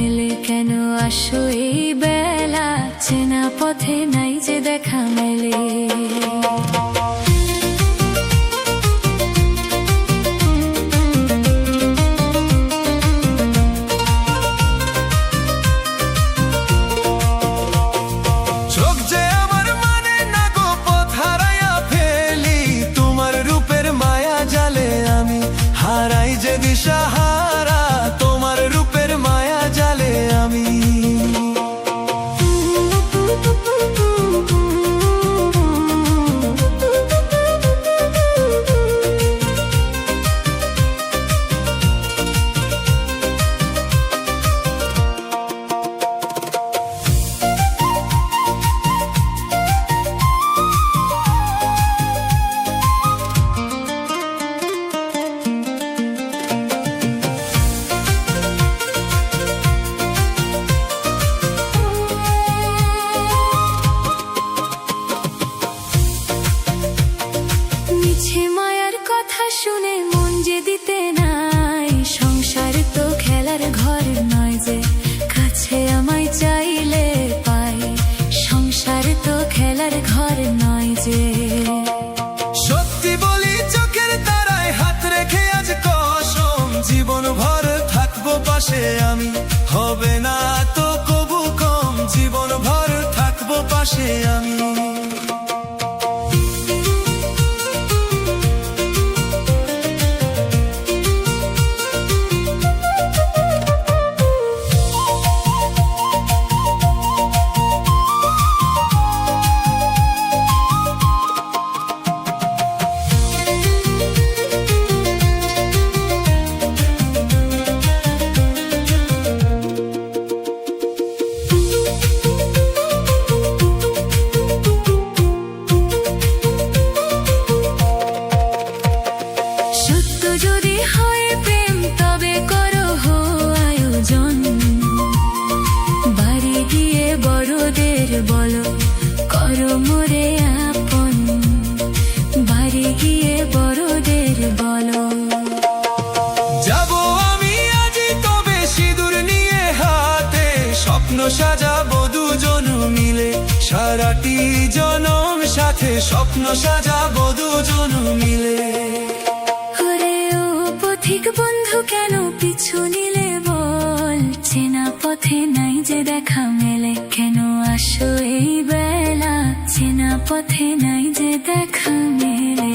মেলে, কেন আসো এই বেলা, চেনা পথে নাই যে দেখা মেলে। হারাই যে দিশাহারা, তোমার রূপের মায়া জালে আমি। মিছে মায়ার কথা শুনে মন যে দিতে নাই, সংসার তো খেলার ঘর নয় যে, কাছে আমায় চাইলে পাই, সংসার তো খেলার ঘর নয় যে। সত্যি বলি চোখের তারায় হাত রেখে আজ কসম, জীবন ভর থাকবো পাশে আমি, হবে না তো কবু কম, জীবন ভর থাকবো পাশে আমি। যদি হয় প্রেম তবে করো হো আয়োজন, বাড়ি গিয়ে বড়দের বলো করো মোরে আপন, বাড়ি গিয়ে বড়দের বলো। যাবো আমি আজ তবে সিঁদুর নিয়ে হাতে, স্বপ্ন সাজাবো দুজন মিলে, সারাটি জনম সাথে স্বপ্ন সাজাবো দুজন মিলে। ঠিক বন্ধু কেন পিছু নিলে বল, চেনা পথে নাই যে দেখা মেলে, কেন আসো এই বেলা, চেনা পথে নাই যে দেখা মেলে।